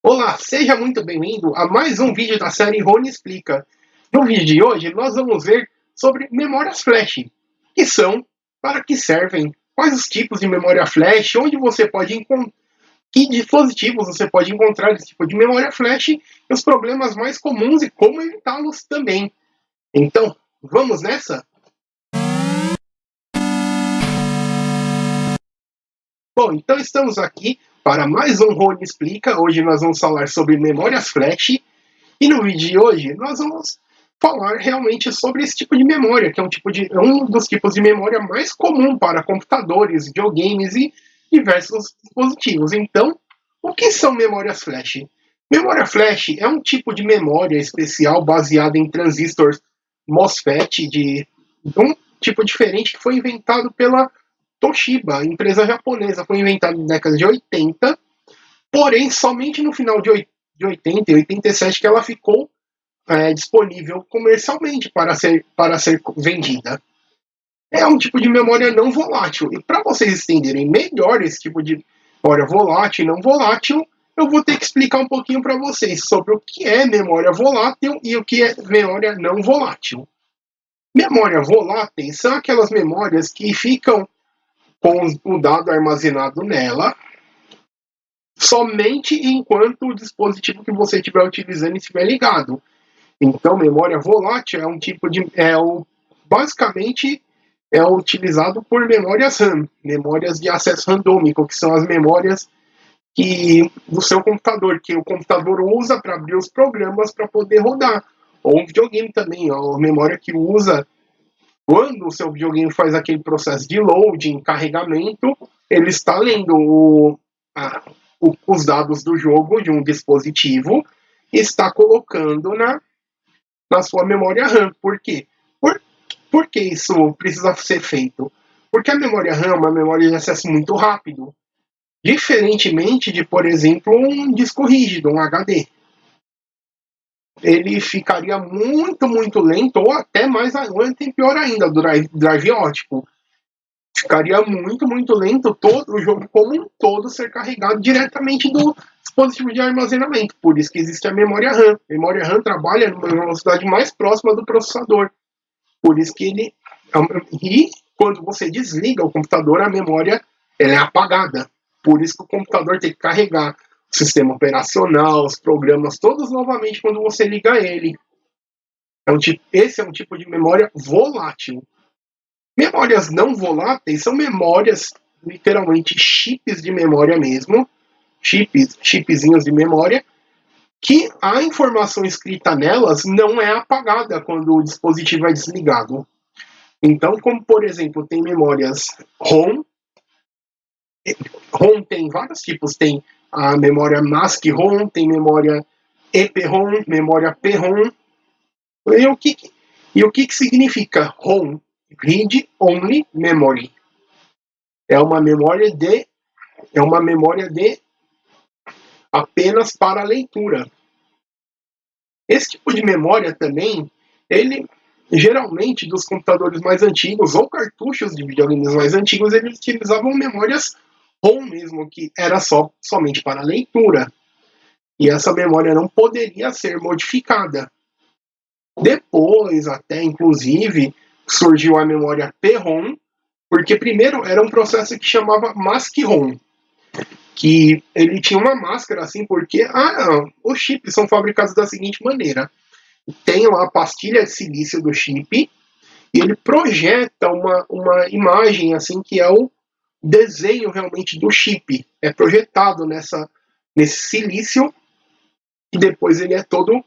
Olá, seja muito bem-vindo a mais um vídeo da série Rony Explica. No vídeo de hoje, nós vamos ver sobre memórias flash. Que são, para que servem, quais os tipos de memória flash, onde você pode encontrar, que dispositivos você pode encontrar esse tipo de memória flash, e os problemas mais comuns e como evitá-los também. Então, vamos nessa? Bom, então estamos aqui para mais um Rony Explica. Hoje nós vamos falar sobre memórias flash. E no vídeo de hoje nós vamos falar realmente sobre esse tipo de memória, que é um dos tipos de memória mais comum para computadores, videogames e diversos dispositivos. Então, o que são memórias flash? Memória flash é um tipo de memória especial baseada em transistores MOSFET de um tipo diferente que foi inventado pela Toshiba, empresa japonesa. Foi inventado na década de 80, porém somente no final de 80 e 87 que ela ficou disponível comercialmente para ser vendida. É um tipo de memória não volátil. E para vocês entenderem melhor esse tipo de memória volátil e não volátil, eu vou ter que explicar um pouquinho para vocês sobre o que é memória volátil e o que é memória não volátil. Memória volátil são aquelas memórias que ficam com o dado armazenado nela somente enquanto o dispositivo que você estiver utilizando estiver ligado. Então, memória volátil é um tipo de. Basicamente, é utilizado por memórias RAM, memórias de acesso randômico, que são as memórias do seu computador, que o computador usa para abrir os programas para poder rodar. Ou um videogame também, a memória que usa quando o seu videogame faz aquele processo de loading, carregamento, ele está lendo os dados do jogo de um dispositivo e está colocando na sua memória RAM. Por quê? Por que isso precisa ser feito? Porque a memória RAM é uma memória de acesso muito rápido, diferentemente de, por exemplo, um disco rígido, um HD. Ele ficaria muito lento, ou até pior ainda, o drive óptico. Ficaria muito lento todo o jogo como um todo ser carregado diretamente do dispositivo de armazenamento. Por isso que existe a memória RAM. A memória RAM trabalha numa velocidade mais próxima do processador. Por isso que ele... E quando você desliga o computador, a memória é apagada. Por isso que o computador tem que carregar o sistema operacional, os programas, todos novamente quando você liga ele. Esse é um tipo de memória volátil. Memórias não voláteis são memórias, literalmente chips de memória mesmo, chipzinhos de memória, que a informação escrita nelas não é apagada quando o dispositivo é desligado. Então, como por exemplo, tem memórias ROM. ROM tem vários tipos, tem a memória mask ROM, tem memória EPROM, memória PROM. E o que significa ROM? Read Only Memory. É uma memória de apenas para leitura. Esse tipo de memória também, ele geralmente dos computadores mais antigos ou cartuchos de videogames mais antigos, eles utilizavam memórias ROM mesmo, que era somente para leitura. E essa memória não poderia ser modificada. Depois, até inclusive, surgiu a memória PROM, porque primeiro era um processo que chamava mask-ROM, que ele tinha uma máscara assim, porque os chips são fabricados da seguinte maneira: tem lá a pastilha de silício do chip e ele projeta uma imagem assim que é o desenho realmente do chip, é projetado nesse silício e depois ele é todo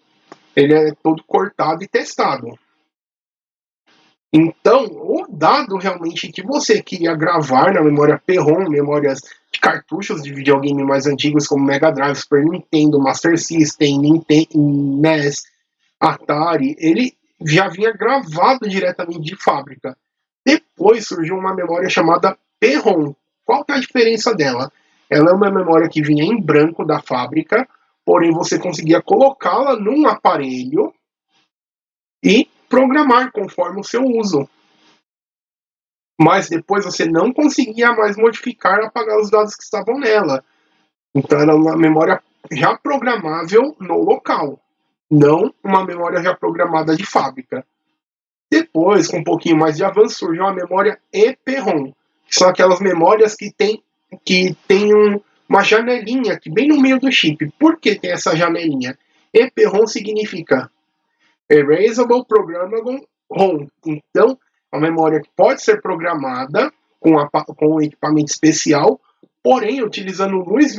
cortado e testado. Então, o dado realmente que você queria gravar na memória PROM, memórias de cartuchos de videogame mais antigos como Mega Drive, Super Nintendo, Master System, NES, Atari, ele já vinha gravado diretamente de fábrica. Depois surgiu uma memória chamada PROM. Qual que é a diferença dela? Ela é uma memória que vinha em branco da fábrica, porém você conseguia colocá-la num aparelho e programar conforme o seu uso. Mas depois você não conseguia mais modificar, apagar os dados que estavam nela. Então era uma memória já programável no local, não uma memória já programada de fábrica. Depois, com um pouquinho mais de avanço, surgiu a memória EPROM, que são aquelas memórias que tem uma janelinha aqui bem no meio do chip. Por que tem essa janelinha? EPROM significa Erasable Programmable ROM. Então, a memória que pode ser programada com um equipamento especial, porém, utilizando luz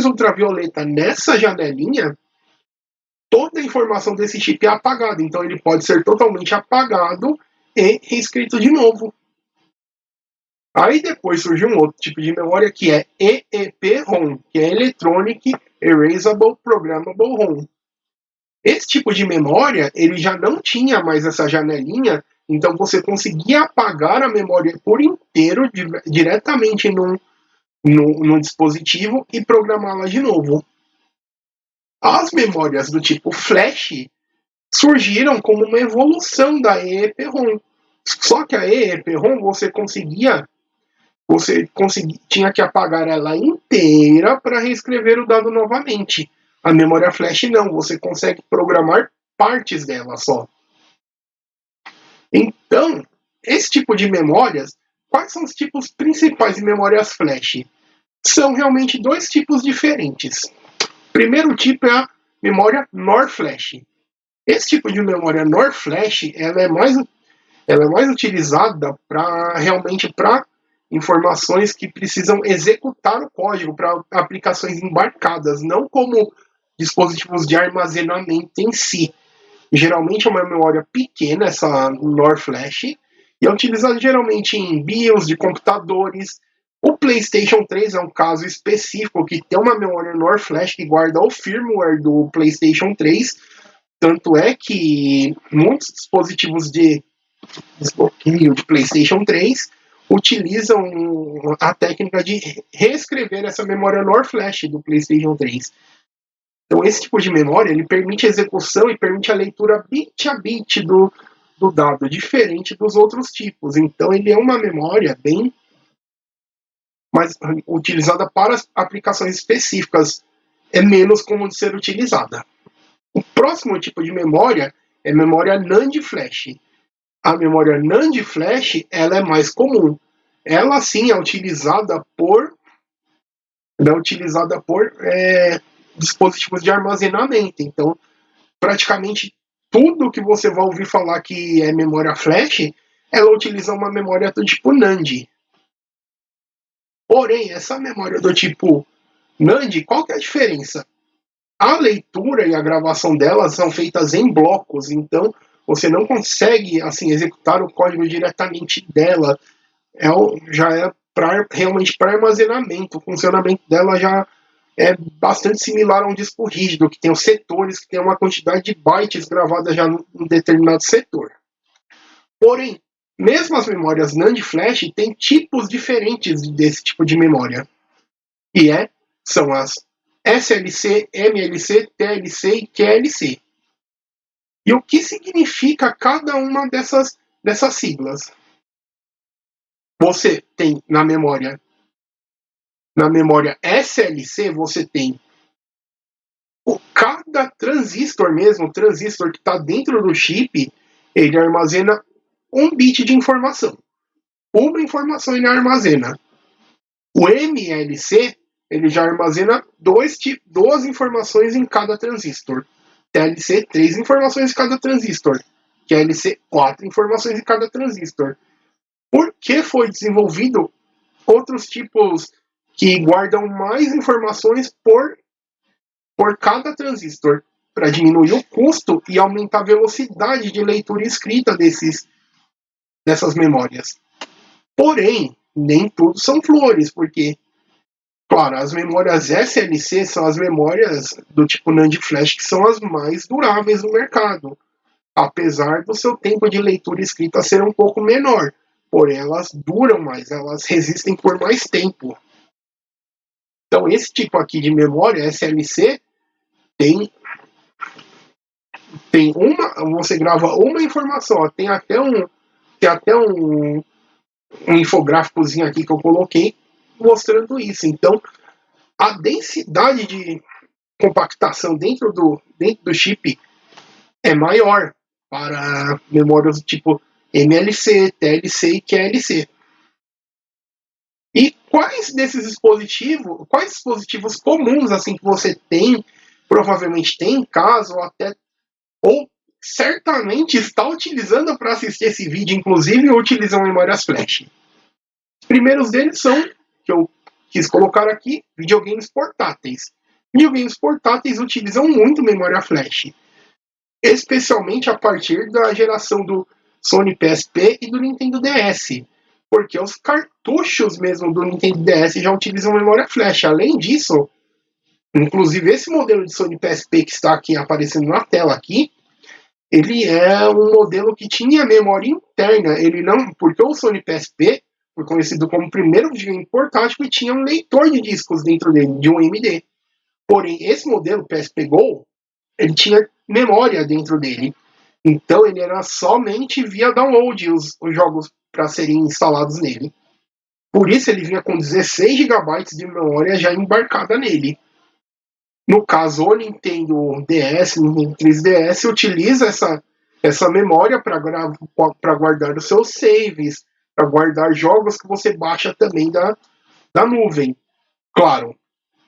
ultravioleta nessa janelinha, toda a informação desse chip é apagada. Então, ele pode ser totalmente apagado e reescrito de novo. Aí depois surgiu um outro tipo de memória que é EEPROM, que é Electronic Erasable Programmable ROM. Esse tipo de memória, ele já não tinha mais essa janelinha, então você conseguia apagar a memória por inteiro diretamente no dispositivo e programá-la de novo. As memórias do tipo flash surgiram como uma evolução da EEPROM. Só que a EEPROM tinha que apagar ela inteira para reescrever o dado novamente. A memória flash não, você consegue programar partes dela só. Então, esse tipo de memórias, quais são os tipos principais de memórias flash? São realmente dois tipos diferentes. O primeiro tipo é a memória NOR flash. Esse tipo de memória NOR flash, ela é mais utilizada realmente para informações que precisam executar o código para aplicações embarcadas, não como dispositivos de armazenamento em si. Geralmente é uma memória pequena, essa NOR flash, e é utilizada geralmente em BIOS de computadores. O PlayStation 3 é um caso específico que tem uma memória NOR flash que guarda o firmware do PlayStation 3. Tanto é que muitos dispositivos de desbloqueio de PlayStation 3 utilizam a técnica de reescrever essa memória NOR flash do PlayStation 3. Então, esse tipo de memória ele permite a execução e permite a leitura bit a bit do dado, diferente dos outros tipos. Então, ele é uma memória bem mais utilizada para aplicações específicas, é menos comum de ser utilizada. O próximo tipo de memória é memória NAND flash. A memória NAND flash ela é mais comum. Ela sim é utilizada por dispositivos de armazenamento. Então, praticamente tudo que você vai ouvir falar que é memória flash, ela utiliza uma memória do tipo NAND. Porém, essa memória do tipo NAND, qual que é a diferença? A leitura e a gravação delas são feitas em blocos, então você não consegue assim executar o código diretamente dela. Já é realmente para armazenamento. O funcionamento dela já é bastante similar a um disco rígido, que tem os setores, que tem uma quantidade de bytes gravadas já num determinado setor. Porém, mesmo as memórias NAND flash têm tipos diferentes desse tipo de memória. E são as SLC, MLC, TLC e QLC. E o que significa cada uma dessas siglas? Você tem na memória SLC, você tem cada transistor mesmo, o transistor que está dentro do chip, ele armazena um bit de informação. Uma informação ele armazena. O MLC, ele já armazena duas informações em cada transistor. TLC, 3 informações em cada transistor. QLC, 4 informações em cada transistor. Por que foi desenvolvido outros tipos que guardam mais informações por cada transistor? Para diminuir o custo e aumentar a velocidade de leitura e escrita dessas memórias. Porém, nem tudo são flores, porque, claro, as memórias SLC são as memórias do tipo NAND flash que são as mais duráveis no mercado, apesar do seu tempo de leitura e escrita ser um pouco menor. Porém, elas duram mais, elas resistem por mais tempo. Então, esse tipo aqui de memória, SLC, você grava uma informação, tem até um infográficozinho aqui que eu coloquei mostrando isso. Então, a densidade de compactação dentro do chip é maior para memórias do tipo MLC, TLC e QLC. E quais dispositivos comuns assim que você tem, provavelmente tem em casa, ou certamente está utilizando para assistir esse vídeo, inclusive utilizam memórias flash. Os primeiros deles são, que eu quis colocar aqui, videogames portáteis. Videogames portáteis utilizam muito memória flash, especialmente a partir da geração do Sony PSP e do Nintendo DS, porque os cartuchos mesmo do Nintendo DS já utilizam memória flash. Além disso, inclusive esse modelo de Sony PSP que está aqui aparecendo na tela aqui, ele é um modelo que tinha memória interna. Ele não, porque o Sony PSP foi conhecido como o primeiro videogame portátil e tinha um leitor de discos dentro dele, de um MD. Porém, esse modelo PSP Go, ele tinha memória dentro dele. Então ele era somente via download os jogos para serem instalados nele. Por isso ele vinha com 16 GB de memória já embarcada nele. No caso, o Nintendo DS, o Nintendo 3DS utiliza essa memória para guardar os seus saves, para guardar jogos que você baixa também da nuvem. Claro,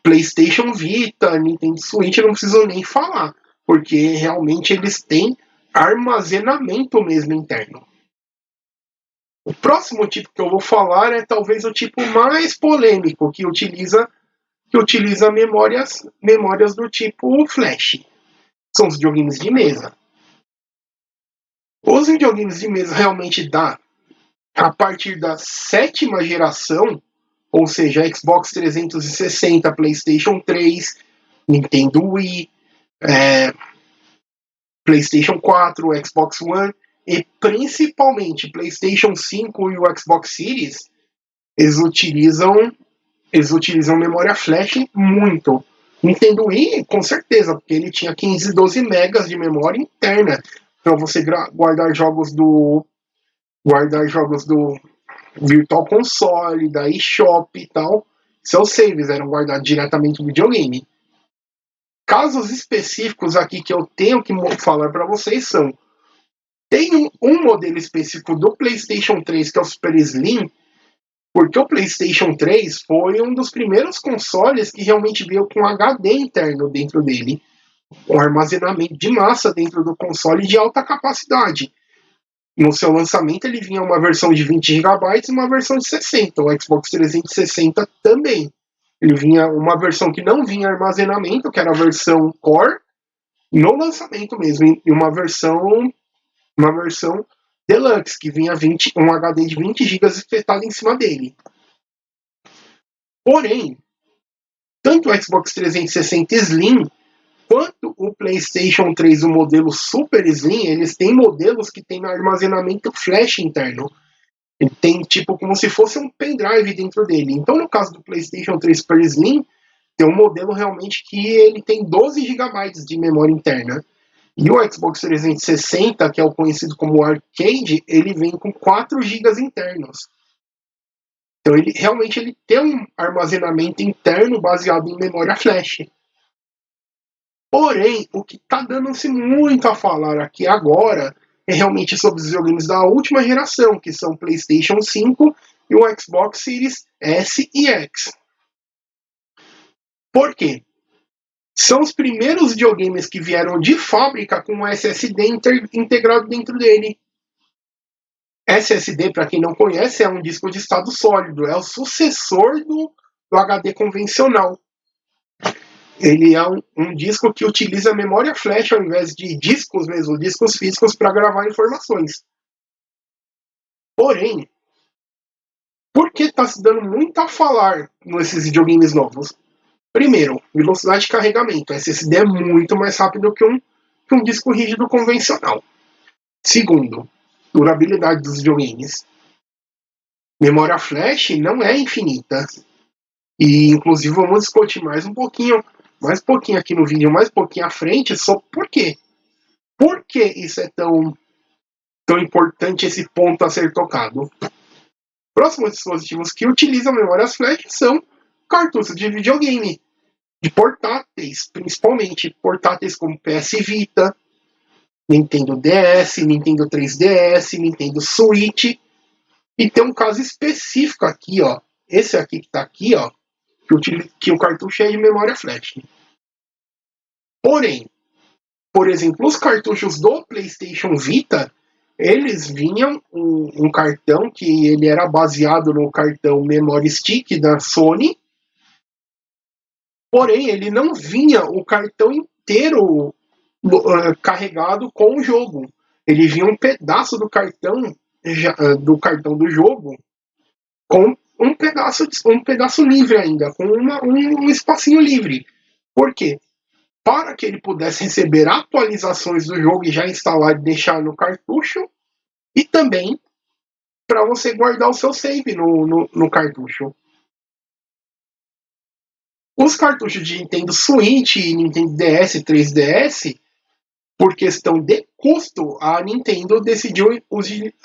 PlayStation Vita, Nintendo Switch, não preciso nem falar, porque realmente eles têm armazenamento mesmo interno. O próximo tipo que eu vou falar é talvez o tipo mais polêmico, que utiliza memórias do tipo flash. São os videogames de mesa. Os videogames de mesa realmente dá a partir da 7ª geração, ou seja, Xbox 360, PlayStation 3, Nintendo Wii, PlayStation 4, Xbox One e principalmente PlayStation 5 e o Xbox Series, eles utilizam memória flash muito. Nintendo Wii, com certeza, porque ele tinha 15 e 12 megas de memória interna para você guardar jogos do Virtual Console, da eShop e tal. Seus saves eram guardados diretamente no videogame. Casos específicos aqui que eu tenho que falar para vocês são: tem um modelo específico do PlayStation 3 que é o Super Slim, porque o PlayStation 3 foi um dos primeiros consoles que realmente veio com HD interno dentro dele, um armazenamento de massa dentro do console de alta capacidade. No seu lançamento ele vinha uma versão de 20 GB e uma versão de 60. O Xbox 360 também. Ele vinha uma versão que não vinha armazenamento, que era a versão Core, no lançamento mesmo, e uma versão Deluxe, que vinha um HD de 20 GB espetado em cima dele. Porém, tanto o Xbox 360 Slim quanto o PlayStation 3, o modelo Super Slim, eles têm modelos que têm armazenamento flash interno. Ele tem tipo como se fosse um pendrive dentro dele. Então, no caso do PlayStation 3 Super Slim, tem um modelo realmente que ele tem 12 GB de memória interna. E o Xbox 360, que é o conhecido como Arcade, ele vem com 4 GB internos. Então ele realmente tem um armazenamento interno baseado em memória flash. Porém, o que está dando-se muito a falar aqui agora é realmente sobre os videogames da última geração, que são o PlayStation 5 e o Xbox Series S e X. Por quê? São os primeiros videogames que vieram de fábrica com um SSD integrado dentro dele. SSD, para quem não conhece, é um disco de estado sólido, é o sucessor do HD convencional. Ele é um disco que utiliza memória flash ao invés de discos mesmo, discos físicos para gravar informações. Porém, por que está se dando muito a falar nesses videogames novos? Primeiro, velocidade de carregamento. O SSD é muito mais rápido que um disco rígido convencional. Segundo, durabilidade dos videogames. Memória flash não é infinita. E, inclusive, vamos discutir mais um pouquinho aqui no vídeo, mais um pouquinho à frente, sobre por quê. Por que isso é tão importante, esse ponto a ser tocado? Próximos dispositivos que utilizam memórias flash são cartuchos de videogame, de portáteis, principalmente portáteis como PS Vita, Nintendo DS, Nintendo 3DS, Nintendo Switch. E tem um caso específico aqui, ó. Esse aqui que tá aqui, ó, que o cartucho é de memória flash. Porém, por exemplo, os cartuchos do PlayStation Vita, eles vinham um cartão que ele era baseado no cartão Memory Stick da Sony, porém ele não vinha o cartão inteiro carregado com o jogo. Ele vinha um pedaço do cartão do jogo com um pedaço livre ainda, com um espacinho livre. Por quê? Para que ele pudesse receber atualizações do jogo e já instalar e deixar no cartucho, e também para você guardar o seu save no cartucho. Os cartuchos de Nintendo Switch e Nintendo DS e 3DS, por questão de custo, a Nintendo decidiu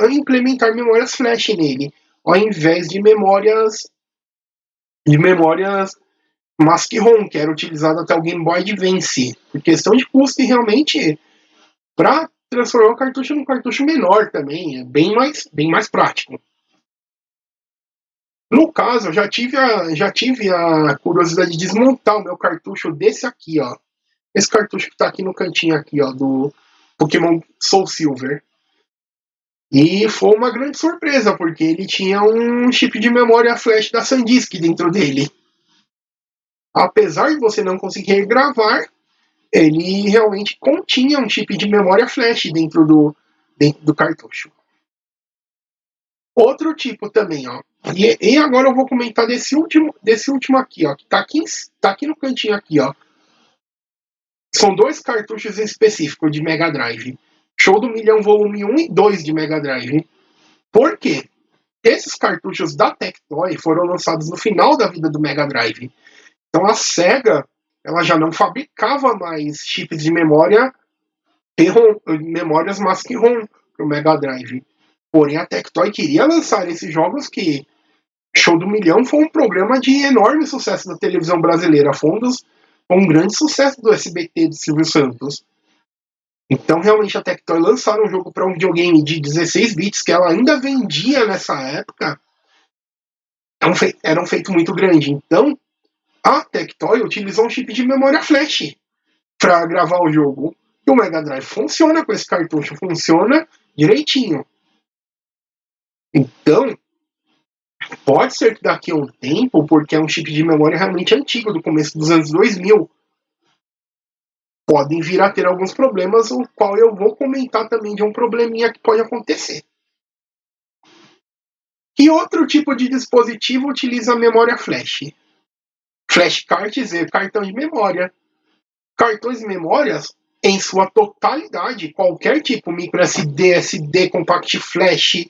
implementar memórias flash nele, ao invés de memórias Mask-ROM, que era utilizado até o Game Boy Advance. Por questão de custo e realmente para transformar o cartucho num cartucho menor também, é bem mais prático. No caso, eu já tive a curiosidade de desmontar o meu cartucho desse aqui, ó. Esse cartucho que está aqui no cantinho aqui, ó, do Pokémon Soul Silver. E foi uma grande surpresa, porque ele tinha um chip de memória flash da SanDisk dentro dele. Apesar de você não conseguir gravar, ele realmente continha um chip de memória flash dentro do cartucho. Outro tipo também, ó. E agora eu vou comentar desse último aqui, ó. Que tá aqui no cantinho aqui, ó. São dois cartuchos em específico de Mega Drive. Show do Milhão Volume 1 e 2 de Mega Drive. Por quê? Esses cartuchos da Tectoy foram lançados no final da vida do Mega Drive. Então a SEGA ela já não fabricava mais chips de memórias Mask-ROM para o Mega Drive. Porém, a Tectoy queria lançar esses jogos que Show do Milhão foi um programa de enorme sucesso da televisão brasileira. Foi um grande sucesso do SBT de Silvio Santos. Então, realmente, a Tectoy lançaram um jogo para um videogame de 16 bits que ela ainda vendia nessa época. Era um feito muito grande. Então, a Tectoy utilizou um chip de memória flash para gravar o jogo. E o Mega Drive funciona com esse cartucho, funciona direitinho. Então, pode ser que daqui a um tempo, porque é um chip de memória realmente antigo, do começo dos anos 2000, podem vir a ter alguns problemas, o qual eu vou comentar também de um probleminha que pode acontecer. E outro tipo de dispositivo utiliza a memória flash. Flashcards e cartão de memória. Cartões de memórias, em sua totalidade, qualquer tipo, microSD, SD, compact flash,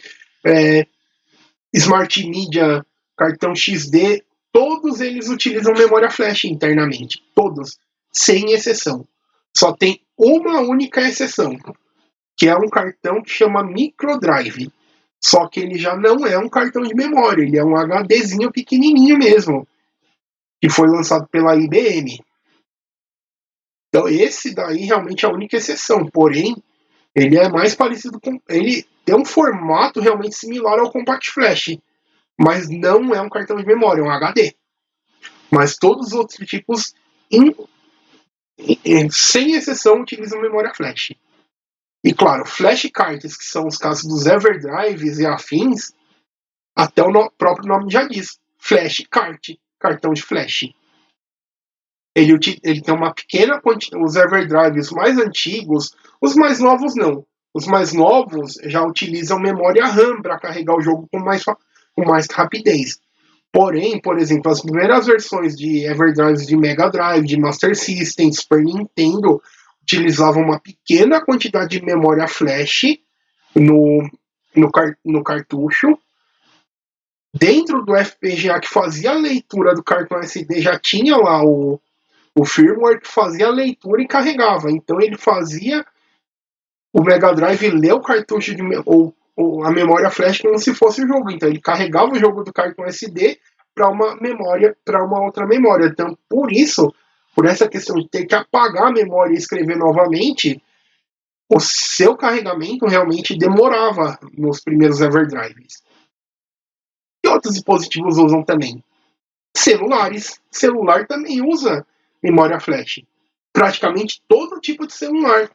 Smart Media, cartão XD, todos eles utilizam memória flash internamente. Todos, sem exceção. Só tem uma única exceção, que é um cartão que chama microdrive. Só que ele já não é um cartão de memória, ele é um HDzinho pequenininho mesmo, que foi lançado pela IBM. Então esse daí realmente é a única exceção, porém ele é mais parecido com... Ele tem um formato realmente similar ao Compact Flash, mas não é um cartão de memória, é um HD. Mas todos os outros tipos, sem exceção, utilizam memória flash. E claro, flashcards, que são os casos dos Everdrives e afins, até o próprio nome já diz, flashcard, cartão de flash. Ele tem uma pequena quantidade, os Everdrives mais antigos, os mais novos não. Os mais novos já utilizam memória RAM para carregar o jogo com mais rapidez. Porém, por exemplo, as primeiras versões de Everdrives de Mega Drive, de Master System, Super Nintendo, utilizavam uma pequena quantidade de memória flash no cartucho. Dentro do FPGA que fazia a leitura do cartão SD, já tinha lá o firmware que fazia a leitura e carregava. Então ele fazia o Mega Drive ler o cartucho ou a memória flash como se fosse o jogo. Então ele carregava o jogo do cartão SD para uma memória, para uma outra memória. Então, por essa questão de ter que apagar a memória e escrever novamente, o seu carregamento realmente demorava nos primeiros Everdrives. E outros dispositivos usam também. Celulares. Celular também usa memória flash. Praticamente todo tipo de celular.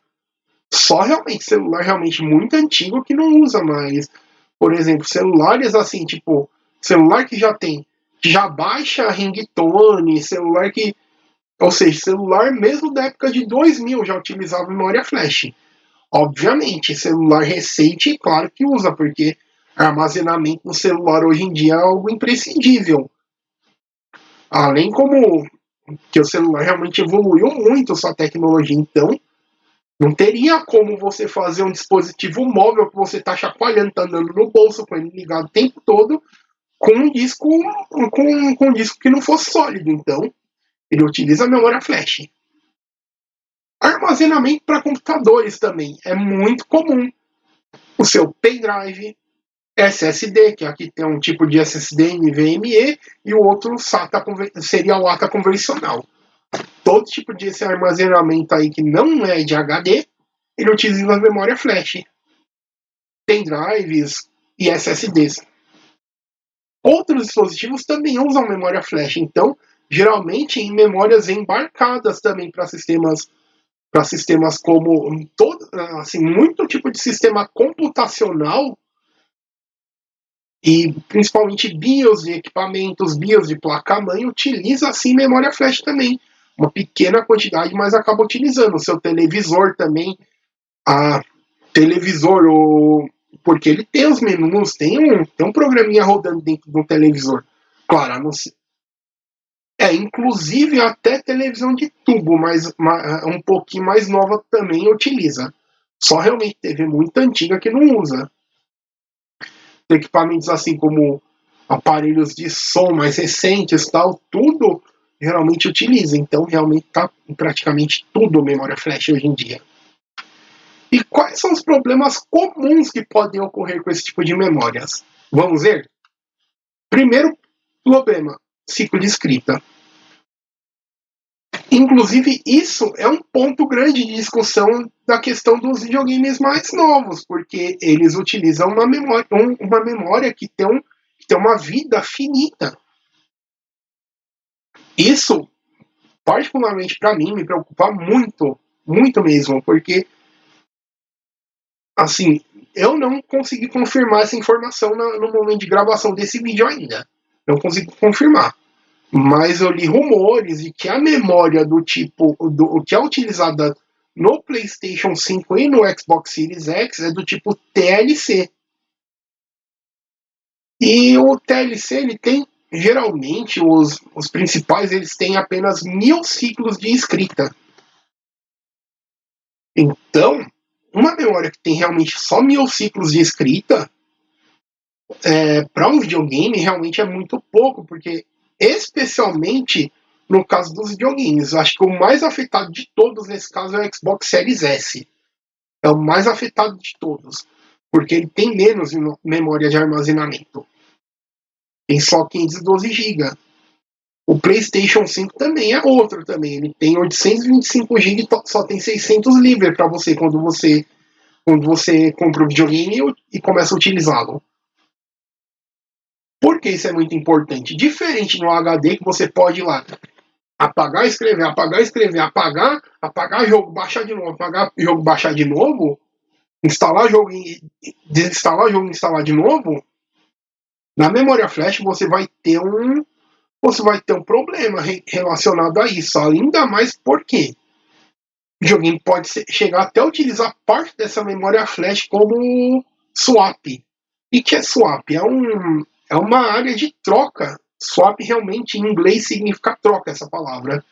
Só realmente celular realmente muito antigo que não usa mais. Por exemplo, celulares assim, tipo, celular que já baixa ringtone, celular que, ou seja, celular mesmo da época de 2000 já utilizava memória flash. Obviamente, celular recente, claro que usa, porque armazenamento no celular hoje em dia é algo imprescindível. Além como que o celular realmente evoluiu muito sua tecnologia, então não teria como você fazer um dispositivo móvel que você está chacoalhando, está andando no bolso com ele ligado o tempo todo, com um disco com um disco que não fosse sólido. Então, ele utiliza a memória flash. Armazenamento para computadores também é muito comum. O seu pendrive, SSD, que aqui tem um tipo de SSD NVMe, e o outro SATA seria o ATA convencional. Todo tipo de esse armazenamento aí que não é de HD, ele utiliza a memória flash, pendrives e SSDs. Outros dispositivos também usam memória flash, então, geralmente em memórias embarcadas também para sistemas como todo, assim, muito tipo de sistema computacional e principalmente BIOS de equipamentos, BIOS de placa-mãe, utiliza assim memória flash também. Uma pequena quantidade, mas acaba utilizando. O seu televisor também, porque ele tem os menus, tem um programinha rodando dentro do televisor. Claro, não sei. Inclusive até televisão de tubo, mas um pouquinho mais nova também utiliza. Só realmente TV muito antiga que não usa. Equipamentos assim como aparelhos de som mais recentes, tal, tudo geralmente utiliza. Então realmente está em praticamente tudo memória flash hoje em dia. E quais são os problemas comuns que podem ocorrer com esse tipo de memórias? Vamos ver? Primeiro problema, ciclo de escrita. Inclusive, isso é um ponto grande de discussão da questão dos videogames mais novos, porque eles utilizam uma memória que tem uma vida finita. Isso, particularmente para mim, me preocupa muito, muito mesmo, porque, assim, eu não consegui confirmar essa informação no momento de gravação desse vídeo ainda. Não consigo confirmar. Mas eu li rumores de que a memória do que é utilizada no PlayStation 5 e no Xbox Series X é do tipo TLC. E o TLC, ele tem, geralmente, os principais, eles têm apenas 1000 ciclos de escrita. Então, uma memória que tem realmente só 1000 ciclos de escrita, para um videogame, realmente é muito pouco, porque especialmente no caso dos videogames. Acho que o mais afetado de todos nesse caso é o Xbox Series S. É o mais afetado de todos, porque ele tem menos memória de armazenamento. Tem só 512 GB. O PlayStation 5 também é outro também. Ele tem 825 GB e só tem 600 livre para você quando você compra o videogame e começa a utilizá-lo. Por que isso é muito importante? Diferente no HD, que você pode ir lá apagar, escrever, apagar jogo, baixar de novo, apagar jogo, baixar de novo, instalar jogo, desinstalar jogo, instalar de novo. Na memória flash você vai ter um problema relacionado a isso, ainda mais porque o videogame pode chegar até a utilizar parte dessa memória flash como swap. E que é swap? É uma área de troca. Swap realmente em inglês significa troca, essa palavra.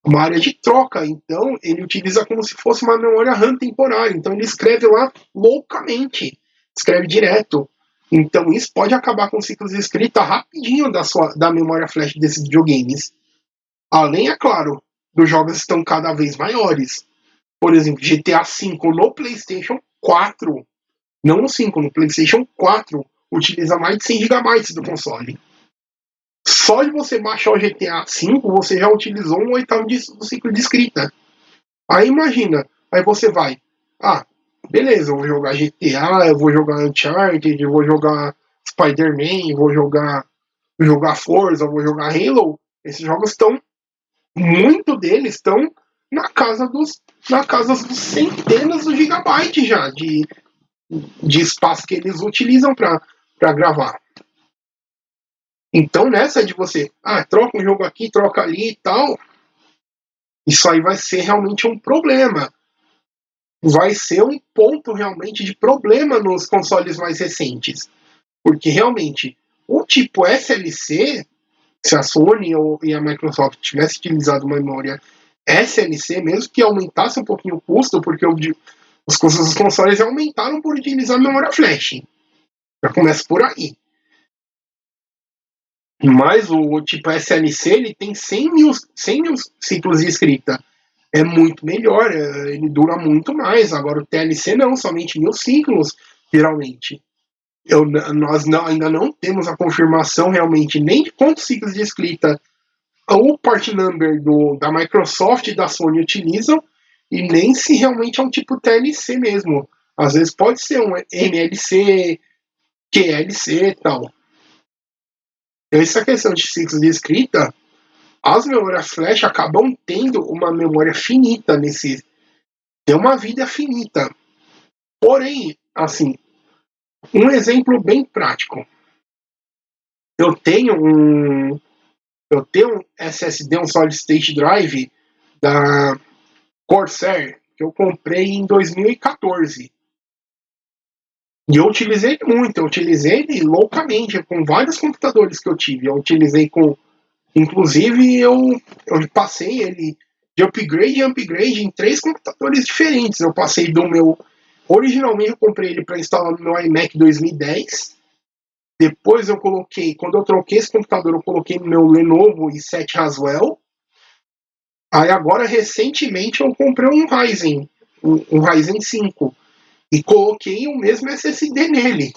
Uma área de troca. Então ele utiliza como se fosse uma memória RAM temporária. Então ele escreve lá loucamente. Escreve direto. Então isso pode acabar com ciclos de escrita rapidinho da memória flash desses videogames. Além, é claro, dos jogos estão cada vez maiores. Por exemplo, GTA V no PlayStation 4. Não no 5, no PlayStation 4 utiliza mais de 100 GB do console. Só de você baixar o GTA V, você já utilizou um oitavo do ciclo de escrita. Aí imagina, aí você vai, beleza, eu vou jogar GTA, eu vou jogar Uncharted, eu vou jogar Spider-Man, vou jogar Forza, vou jogar Halo. Esses jogos estão, muito deles estão na casa dos centenas de gigabytes já de espaço que eles utilizam para gravar. Então nessa de você, troca um jogo aqui, troca ali e tal, isso aí vai ser realmente um problema. Vai ser um ponto realmente de problema nos consoles mais recentes. Porque realmente, o tipo SLC, se a Sony e a Microsoft tivessem utilizado uma memória SLC, mesmo que aumentasse um pouquinho o custo, porque os custos dos consoles aumentaram por utilizar memória flash. Já começa por aí. Mas o tipo SLC ele tem 100 mil ciclos de escrita. É muito melhor, ele dura muito mais. Agora o TLC não, somente 1000 ciclos, geralmente. Nós ainda não temos a confirmação realmente nem de quantos ciclos de escrita o part number da Microsoft e da Sony utilizam, e nem se realmente é um tipo TLC mesmo. Às vezes pode ser um MLC, QLC e tal. Então, essa questão de ciclos de escrita, as memórias flash acabam tendo uma memória finita tem uma vida finita. Porém, assim, um exemplo bem prático. Eu tenho um SSD, um Solid State Drive da Corsair, que eu comprei em 2014. E eu utilizei muito, eu utilizei ele loucamente, com vários computadores que eu tive. Eu utilizei inclusive, eu passei ele de upgrade em upgrade em 3 computadores diferentes. Eu passei do meu. Originalmente eu comprei ele para instalar no meu iMac 2010. Depois eu coloquei, quando eu troquei esse computador, eu coloquei no meu Lenovo i7 Haswell. Aí agora, recentemente, eu comprei um Ryzen, um Ryzen 5. E coloquei o mesmo SSD nele.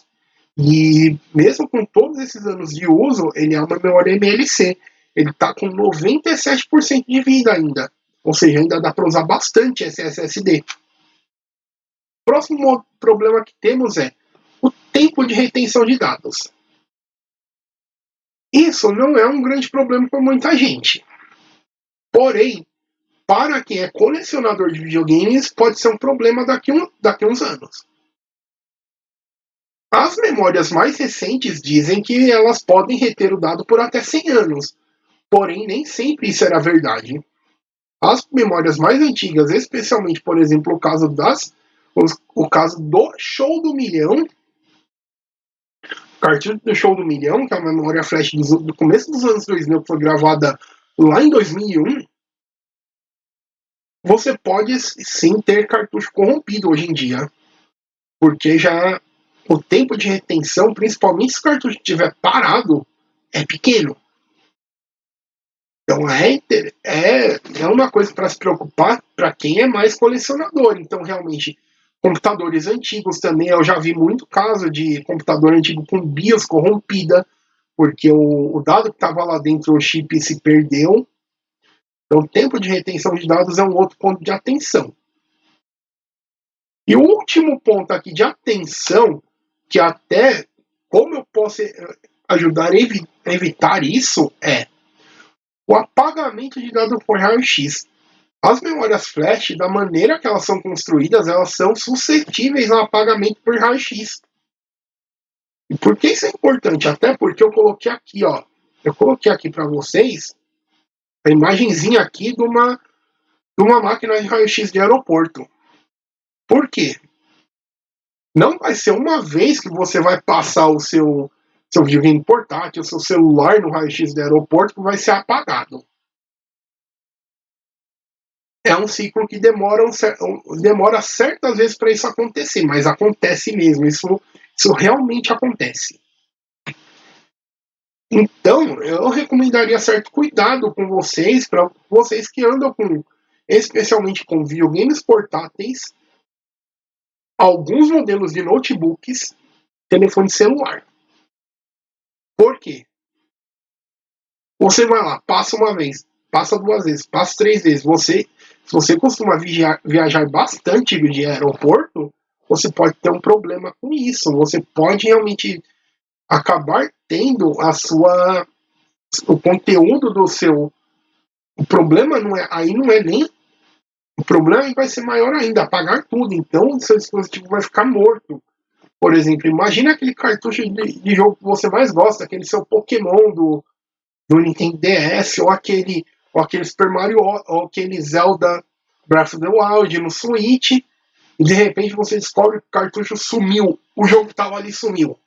E mesmo com todos esses anos de uso, ele é uma memória MLC. Ele está com 97% de vida ainda. Ou seja, ainda dá para usar bastante esse SSD. Próximo problema que temos é o tempo de retenção de dados. Isso não é um grande problema para muita gente. Porém, para quem é colecionador de videogames, pode ser um problema daqui a uns anos. As memórias mais recentes dizem que elas podem reter o dado por até 100 anos. Porém, nem sempre isso era verdade. As memórias mais antigas, especialmente, por exemplo, o caso do Show do Milhão, cartucho do Show do Milhão, que é uma memória flash do começo dos anos 2000, que foi gravada lá em 2001, você pode sim ter cartucho corrompido hoje em dia, porque já o tempo de retenção, principalmente se o cartucho estiver parado, é pequeno. Então é uma coisa para se preocupar para quem é mais colecionador. Então, realmente, computadores antigos também, eu já vi muito caso de computador antigo com BIOS corrompida, porque o dado que estava lá dentro, o chip se perdeu. Então, o tempo de retenção de dados é um outro ponto de atenção. E o último ponto aqui de atenção, que até como eu posso ajudar a evitar isso, é o apagamento de dados por raio-x. As memórias flash, da maneira que elas são construídas, elas são suscetíveis ao apagamento por raio-x. E por que isso é importante? Até porque eu coloquei aqui, eu coloquei aqui para vocês a imagenzinha aqui de uma máquina de raio-x de aeroporto. Por quê? Não vai ser uma vez que você vai passar o seu videogame portátil, o seu celular no raio-x do aeroporto que vai ser apagado. É um ciclo que demora certas vezes para isso acontecer, mas acontece mesmo, isso realmente acontece. Então, eu recomendaria certo cuidado com vocês, para vocês que andam especialmente com videogames portáteis, alguns modelos de notebooks, telefone celular. Por quê? Você vai lá, passa uma vez, passa duas vezes, passa três vezes. Se você costuma viajar bastante de aeroporto, você pode ter um problema com isso. Você pode realmente acabar tendo o conteúdo do seu. O problema não é aí, não é nem. O problema vai ser maior ainda, apagar tudo. Então, o seu dispositivo vai ficar morto. Por exemplo, imagina aquele cartucho de jogo que você mais gosta, aquele seu Pokémon do Nintendo DS, ou aquele Super Mario, ou aquele Zelda Breath of the Wild no Switch, e de repente você descobre que o cartucho sumiu, o jogo estava ali e sumiu.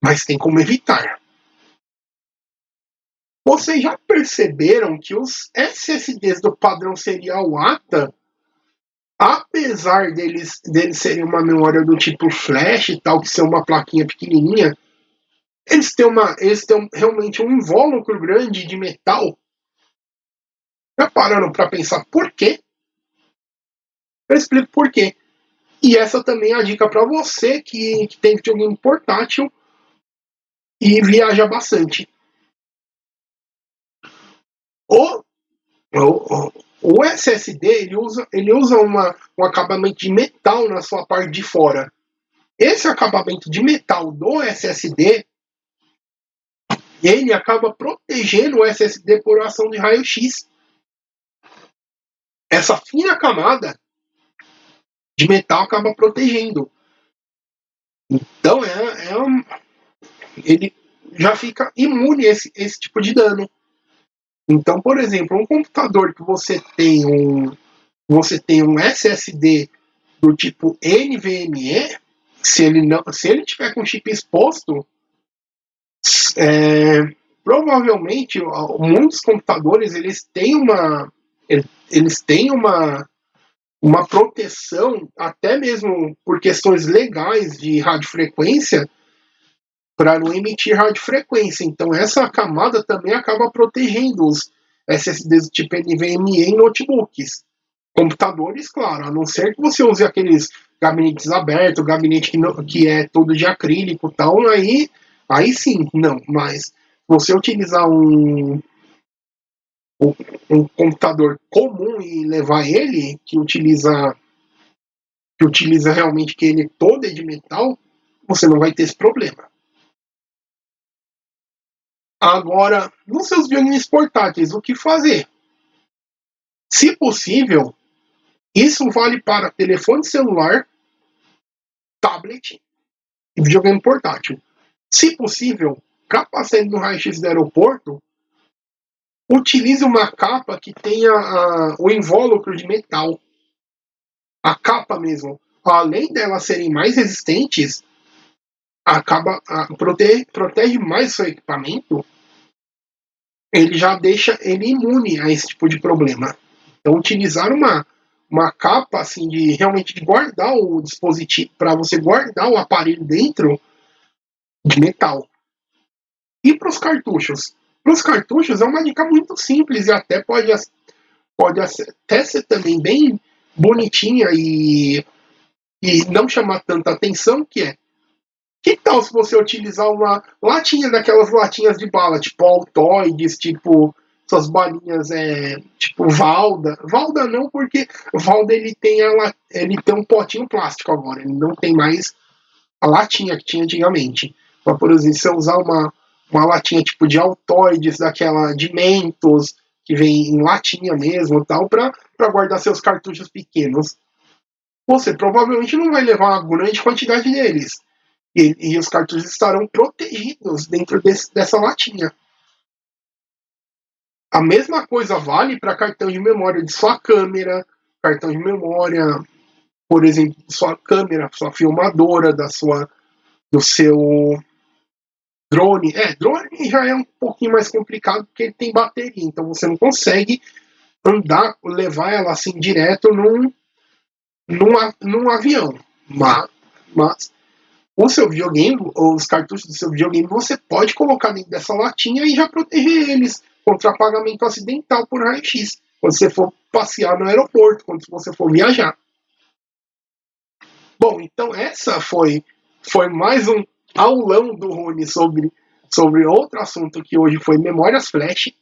Mas tem como evitar. Vocês já perceberam que os SSDs do padrão serial ATA, apesar deles serem uma memória do tipo flash e tal, que são uma plaquinha pequenininha, eles têm realmente um invólucro grande de metal. Já pararam para pensar por quê? Eu explico por quê. E essa também é a dica para você que tem videogame portátil e viaja bastante. O SSD ele usa um acabamento de metal na sua parte de fora. Esse acabamento de metal do SSD ele acaba protegendo o SSD por ação de raio-x. Essa fina camada de metal acaba protegendo. Então ele já fica imune a esse tipo de dano. Então, por exemplo, um computador que você tem um SSD do tipo NVMe, se ele tiver com chip exposto, provavelmente muitos computadores eles têm uma proteção, até mesmo por questões legais de radiofrequência, para não emitir radiofrequência. Então essa camada também acaba protegendo os SSDs do tipo NVMe em notebooks. Computadores, claro, a não ser que você use aqueles gabinetes abertos, gabinete que é todo de acrílico e tal, aí sim, não. Mas você utilizar um computador comum e levar ele, que utiliza realmente que ele todo é de metal, você não vai ter esse problema. Agora, nos seus videogames portáteis, o que fazer? Se possível, isso vale para telefone celular, tablet e videogame portátil. Se possível, capacete no raio-x do aeroporto, utilize uma capa que tenha o invólucro de metal. A capa mesmo. Além delas serem mais resistentes, protege mais seu equipamento, ele já deixa ele imune a esse tipo de problema. Então, utilizar uma capa assim realmente de guardar o dispositivo, para você guardar o aparelho dentro de metal. E para os cartuchos? Para os cartuchos é uma dica muito simples e até pode até ser também bem bonitinha e não chamar tanta atenção, que tal se você utilizar uma latinha daquelas latinhas de bala, tipo Altoides, tipo suas balinhas, tipo Valda. Valda não, porque Valda ele tem um potinho plástico agora, ele não tem mais a latinha que tinha antigamente. Mas, por exemplo, se você usar uma latinha tipo de Altoides, daquela de Mentos, que vem em latinha mesmo, tal, para guardar seus cartuchos pequenos, você provavelmente não vai levar uma grande quantidade deles. E os cartuchos estarão protegidos dentro dessa latinha. A mesma coisa vale para cartão de memória de sua câmera, cartão de memória, por exemplo, de sua câmera, sua filmadora, do seu drone. Drone já é um pouquinho mais complicado porque ele tem bateria, então você não consegue levar ela assim direto num avião. Mas o seu videogame, os cartuchos do seu videogame, você pode colocar dentro dessa latinha e já proteger eles contra apagamento acidental por raio-x, quando você for passear no aeroporto, quando você for viajar. Bom, então essa foi mais um aulão do Rony sobre sobre outro assunto que hoje foi memórias flash.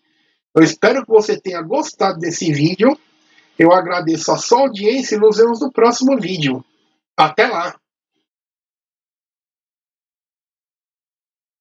Eu espero que você tenha gostado desse vídeo. Eu agradeço a sua audiência e nos vemos no próximo vídeo. Até lá!